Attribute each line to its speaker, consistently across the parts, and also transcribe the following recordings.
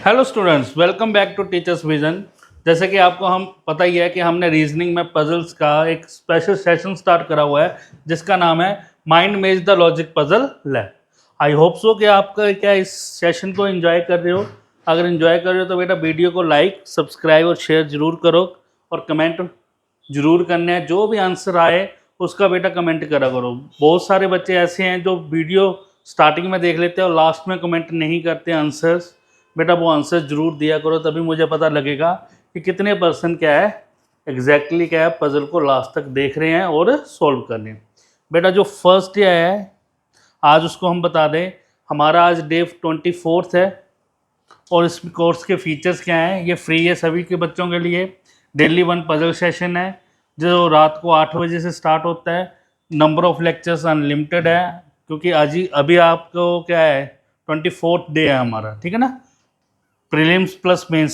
Speaker 1: Hello students, welcome back to teachers vision. जैसे कि आपको हम पता ही है कि हमने रीजनिंग में पजल्स का एक स्पेशल सेशन स्टार्ट करा हुआ है जिसका नाम है माइंड मेज the logic puzzle lab. I hope so कि आपका क्या इस सेशन को एंजॉय कर रहे हो। अगर एंजॉय कर रहे हो तो बेटा वीडियो को लाइक, सब्सक्राइब और शेयर जरूर करो और कमेंट जरूर करने हैं। जो भी आंसर आए उसका बेटा कमेंट करा करो। बहुत सारे बच्चे ऐसे हैं जो वीडियो स्टार्टिंग में देख लेते हैं और लास्ट में कमेंट नहीं करते आंसर्स। बेटा वो आंसर जरूर दिया करो, तभी मुझे पता लगेगा कि कितने परसेंट क्या है एग्जैक्टली क्या है पजल को लास्ट तक देख रहे हैं और सॉल्व कर रहे हैं। बेटा जो फर्स्ट डे है आज उसको हम बता दें। हमारा आज डे 24 है और इस कोर्स के फीचर्स क्या हैं। ये फ्री है सभी के बच्चों के लिए। डेली 1 पजल सेशन है जो रात को 8 बजे से स्टार्ट होता है। नंबर ऑफ लेक्चर्स अनलिमिटेड है क्योंकि आज ही अभी आपको क्या है 24th डे है हमारा, ठीक है ना। प्रीलिम्स प्लस मेंस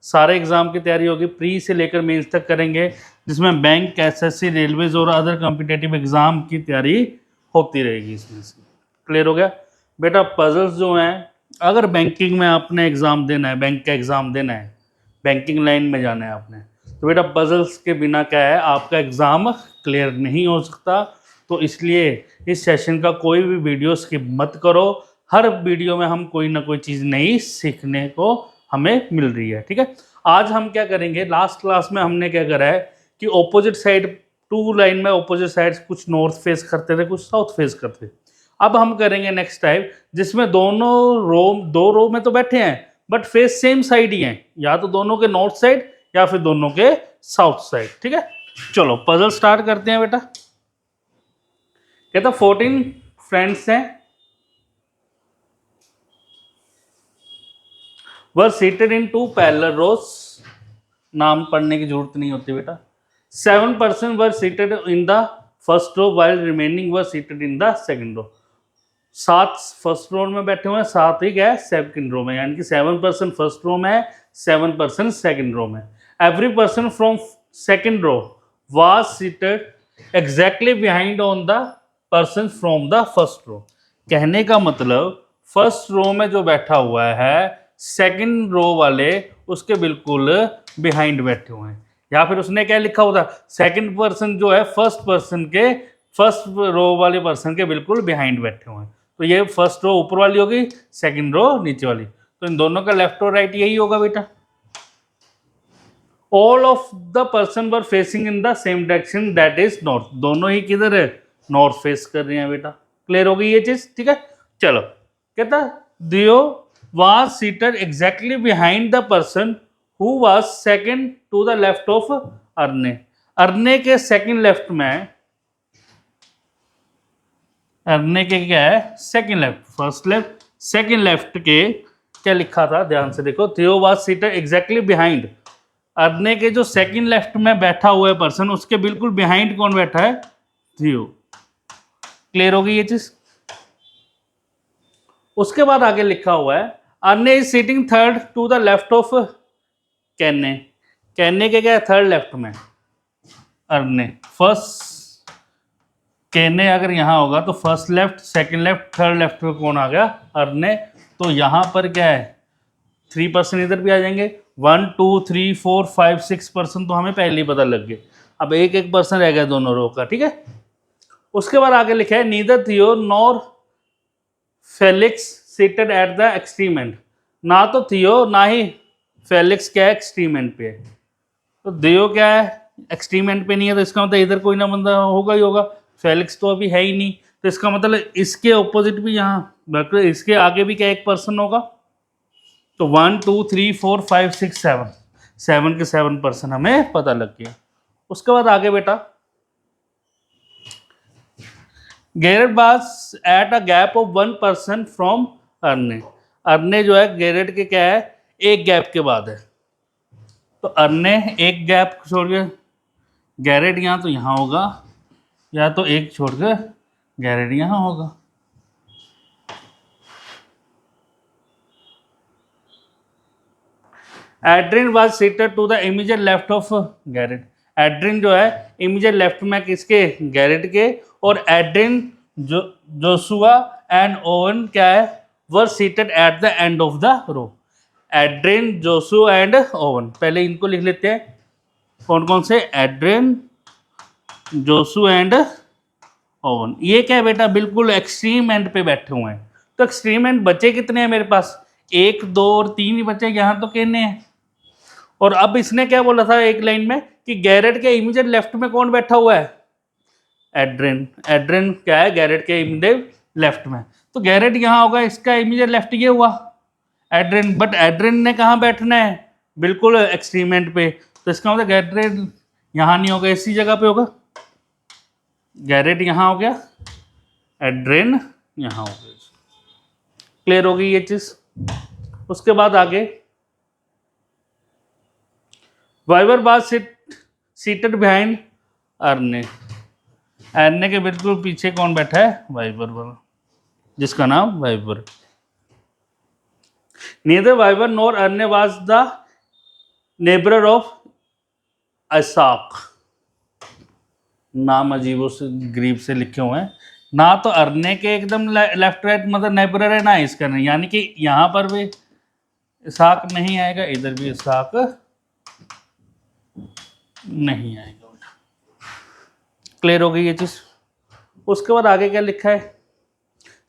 Speaker 1: सारे एग्जाम की तैयारी होगी, प्री से लेकर मेंस तक करेंगे, जिसमें बैंक, एसएससी, रेलवेज और अदर कॉम्पिटेटिव एग्जाम की तैयारी होती रहेगी इसमें से। क्लियर हो गया बेटा। पजल्स जो हैं, अगर बैंकिंग में आपने एग्ज़ाम देना है, बैंक का एग्ज़ाम देना है, बैंकिंग लाइन में जाना है आपने, तो बेटा पजल्स के बिना क्या है आपका एग्ज़ाम क्लियर नहीं हो सकता। तो इसलिए इस सेशन का कोई भी वीडियो स्किप मत करो। हर वीडियो में हम कोई ना कोई चीज़ नई सीखने को हमें मिल रही है, ठीक है। आज हम क्या करेंगे, लास्ट क्लास में हमने क्या करा है कि ऑपोजिट साइड, टू लाइन में ऑपोजिट साइड कुछ नॉर्थ फेस करते थे, कुछ साउथ फेस करते थे। अब हम करेंगे नेक्स्ट टाइप जिसमें दोनों रो, दो रो में तो बैठे हैं बट फेस सेम साइड ही हैं, या तो दोनों के नॉर्थ साइड या फिर दोनों के साउथ साइड, ठीक है। चलो पजल स्टार्ट करते हैं बेटा। कहता 14 फ्रेंड्स हैं, वर सीटेड इन 2 पैरेलल रोज। नाम पढ़ने की जरूरत नहीं होती बेटा। 7 person were seated in the first row while remaining were seated in the second row. 7 first row में बैठे हुए हैं, 7 ही क्या है सेकंड रो में, यानी कि 7 पर्सन फर्स्ट रो में है, 7 पर्सन सेकंड रो में। Every person from second row was seated exactly behind on the person from the first row. कहने का मतलब फर्स्ट रो में जो बैठा हुआ है सेकंड रो वाले उसके बिल्कुल बिहाइंड बैठे हुए हैं। या फिर उसने क्या लिखा होता, सेकंड पर्सन जो है फर्स्ट पर्सन के, फर्स्ट रो वाले पर्सन के बिल्कुल बिहाइंड बैठे हुए हैं। तो ये फर्स्ट रो ऊपर वाली होगी, सेकंड रो नीचे वाली। तो इन दोनों का लेफ्ट और राइट यही होगा बेटा। All of the person were facing in the same direction that is north. दोनों ही किधर है, नॉर्थ फेस कर रहे हैं बेटा। क्लियर हो गई ये चीज, ठीक है। चलो कहता दियो was seated exactly behind the person who was second to the left of Arne. Arne के सेकंड लेफ्ट में, अर्ने के क्या है second left, first left second left के क्या लिखा था ध्यान से देखो। थियो was seated exactly behind। Arne के जो सेकंड लेफ्ट में बैठा हुआ है पर्सन, उसके बिल्कुल बिहाइंड कौन बैठा है, थियो। क्लियर हो गई ये चीज। उसके बाद आगे लिखा हुआ है Arne is sitting third to the left of Kane. Kane के क्या है थर्ड लेफ्ट में, अर्ने फर्स्ट, कैने अगर यहां होगा तो first left, second left, third left पे कौन आ गया, अर्ने। तो यहां पर क्या है 3 पर्सन इधर भी आ जाएंगे। 1 2 3 4 5 6 पर्सन तो हमें पहले ही पता लग गए। अब एक एक पर्सन रह गया दोनों रो का, ठीक है। उसके बाद आगे लिखा है नीदर थियो nor Felix seated at the extreme and. ना तो थियो ना ही फेलिक्स क्या है एक्सट्रीम एंड पे है। तो दियो क्या है एक्सट्रीम एंड पे नहीं है, तो इसका मतलब इधर कोई ना बंदा होगा ही होगा। फेलिक्स तो अभी है ही नहीं, तो इसका मतलब इसके ऑपोजिट भी यहाँ, इसके आगे भी क्या एक पर्सन होगा। तो 1 2 3 4 5 6 7, 7 के 7 पर्सन हमें पता लग गया। उसके बाद आगे बेटा Garrett was at a gap of 1 person from Arne. Arne जो है गैरेट के क्या है एक गैप के बाद है। तो अर्ने एक गैप छोड़ के, गैरेट यहाँ तो यहाँ होगा, या तो एक छोड़ के गैरेट यहाँ होगा। Adrian was seated to the immediate left of Garrett. Adrian जो है इमीडिएट लेफ्ट में किसके, गैरेट के। और एड्रिन जो जोशुआ एंड ओवन क्या है were seated at the end of the row. Adrian, Josu and Owen. पहले इनको लिख लेते हैं, कौन कौन से? Adrian, Josu and Owen. ये क्या है बेटा? बिल्कुल एक्सट्रीम एंड पे बैठे हुए हैं। तो एक्सट्रीम एंड बचे कितने हैं मेरे पास? 1, 2 और 3 ही बचे, यहाँ तो कहने हैं। और अब इसने क्या बोला था एक लाइन में कि गैरेट के इमीडिएट लेफ्ट में कौन बैठा हुआ है? एड्रिन। एड्रिन क्या है? गैरेट के इमीडिएट लेफ्ट में। तो गैरेट यहाँ होगा, इसका इमीडिएट लेफ्ट ये हुआ एड्रिन। बट एड्रिन ने कहाँ बैठना है? बिल्कुल एक्सट्रीम एंड पे। तो इसका मतलब गैरेट यहाँ नहीं होगा, इसी जगह पे होगा। गैरेट यहाँ हो गया, एड्रिन यहाँ हो गया। क्लियर हो गई ये चीज? उसके बाद आगे, Viber was seated behind Arne. Arne के बिल्कुल पीछे कौन बैठा है? वाइवर वाला, जिसका नाम Vyver. Neither Vyver nor Arne was the neighbour of Asak. नाम अजीबो से गरीब से लिखे हुए हैं। ना तो अर्ने के एकदम लेफ्ट राइट मतलब नेबर है, ना इसका नहीं, यानी कि यहाँ पर भी इसाक नहीं आएगा, इधर भी इसाक नहीं आएगा। क्लियर हो गई ये चीज? उसके बाद आगे क्या लिखा है?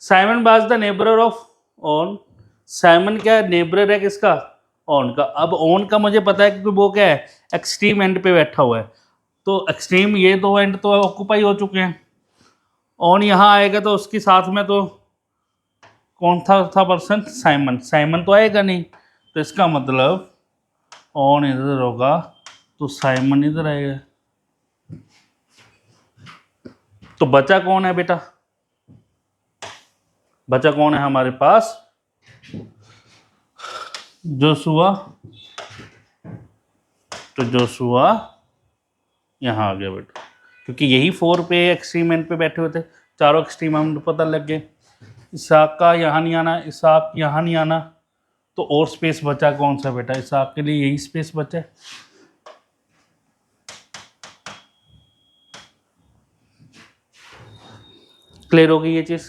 Speaker 1: Simon was the neighbour of on. Simon क्या है? नेबर है किसका? ऑन का। अब ऑन का मुझे पता है क्योंकि वो क्या है? एक्सट्रीम एंड पे बैठा हुआ है। तो एक्सट्रीम ये दो एंड तो ऑक्यूपाई हो चुके हैं। ऑन यहाँ आएगा तो उसके साथ में तो कौन था पर्सन? साइमन। साइमन तो आएगा नहीं, तो इसका मतलब ऑन इधर होगा तो साइमन इधर आएगा। तो बचा कौन है बेटा? बचा कौन है हमारे पास? जोसुआ। तो जोसुआ यहाँ आ गया बेटा, क्योंकि यही 4 पे एक्सट्रीम एंड पे बैठे हुए थे। चारों एक्सट्रीम हम पता लग गए। इसाक का यहाँ नहीं आना, इसाक यहाँ नहीं आना, तो और स्पेस बचा कौन सा बेटा? इसाक के लिए यही स्पेस बचा है। क्लियर हो गई ये चीज?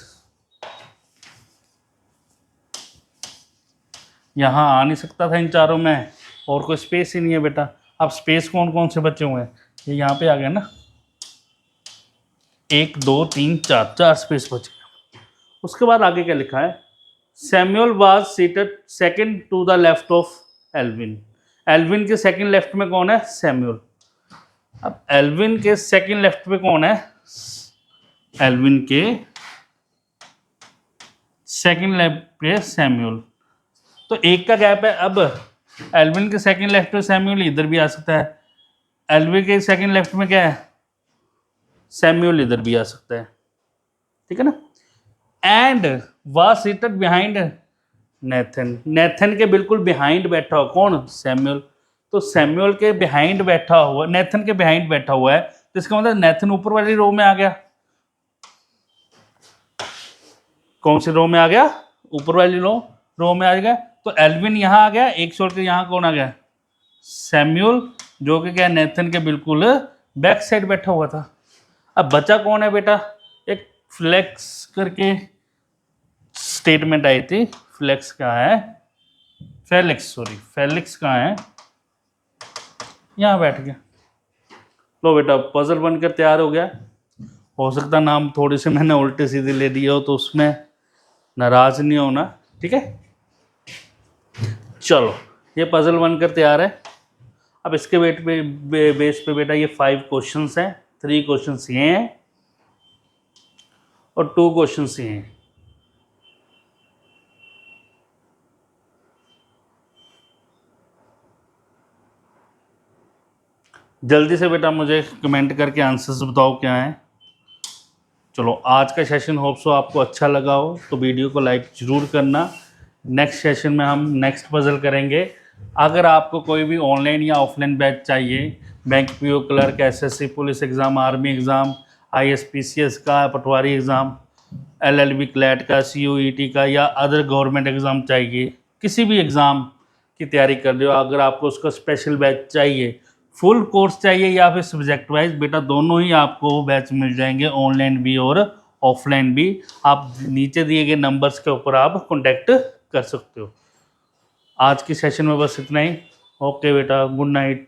Speaker 1: यहाँ आ नहीं सकता था इन चारों में, और कोई स्पेस ही नहीं है बेटा। अब स्पेस कौन कौन से बचे हुए हैं? ये यहाँ पे आ गया ना, 1, 2, 3, 4, 4 स्पेस बचे। उसके बाद आगे क्या लिखा है? Samuel was seated second to the left of Alvin. Alvin के सेकंड लेफ्ट में कौन है? सैमुअल। अब एल्विन के सेकंड लेफ्ट पे कौन है? एल्विन के सेकंड लेफ्ट पे सैमुअल। तो एक का गैप है। अब एल्विन के सेकंड लेफ्ट पे सैमुअल इधर भी आ सकता है, एल्विन के सेकंड लेफ्ट में क्या है? सैमुअल इधर भी आ सकता है, ठीक है ना। And was seated behind Nathan. Nathan के बिल्कुल बिहाइंड बैठा हुआ कौन? सैमुअल। तो सैमुअल के बिहाइंड बैठा हुआ, नेथन के बिहाइंड बैठा हुआ है, तो इसका मतलब नेथन ऊपर वाली रो में आ गया। कौन सी रो में आ गया? ऊपर वाली रो में आ गया। तो एल्विन यहाँ आ गया, एक छोड़ के यहाँ कौन आ गया? सैमुअल, जो कि क्या नेथन के बिल्कुल बैक साइड बैठा हुआ था। अब बचा कौन है बेटा? एक फ्लेक्स करके स्टेटमेंट आई थी। फ्लेक्स कहाँ है? फेलिक्स, सॉरी फेलिक्स कहाँ है? यहाँ बैठ गया। लो बेटा, पजल बनकर तैयार हो गया। हो सकता नाम थोड़े से मैंने उल्टे सीधे ले दिए हो, तो उसमें नाराज नहीं होना, ठीक है। चलो, ये पजल बनकर तैयार है। अब इसके बेस पे बेटा ये 5 क्वेश्चंस हैं। 3 क्वेश्चंस ये हैं और 2 क्वेश्चंस ये हैं। जल्दी से बेटा मुझे कमेंट करके आंसर्स बताओ क्या है। चलो, आज का सेशन होप सो आपको अच्छा लगा हो, तो वीडियो को लाइक ज़रूर करना। नेक्स्ट सेशन में हम नेक्स्ट पजल करेंगे। अगर आपको कोई भी ऑनलाइन या ऑफलाइन बैच चाहिए, bank PO clerk, SSC police exam, army exam, ISPCS का, पटवारी एग्ज़ाम, एलएलबी क्लैट का, सीओईटी का या अदर गवर्नमेंट एग्ज़ाम चाहिए, किसी भी एग्ज़ाम की तैयारी कर रहे हो, अगर आपको उसका स्पेशल बैच चाहिए, फुल कोर्स चाहिए या फिर सब्जेक्ट वाइज, बेटा दोनों ही आपको बैच मिल जाएंगे, ऑनलाइन भी और ऑफलाइन भी। आप नीचे दिए गए नंबर्स के ऊपर आप कॉन्टैक्ट कर सकते हो। आज की सेशन में बस इतना ही। ओके बेटा, गुड नाइट।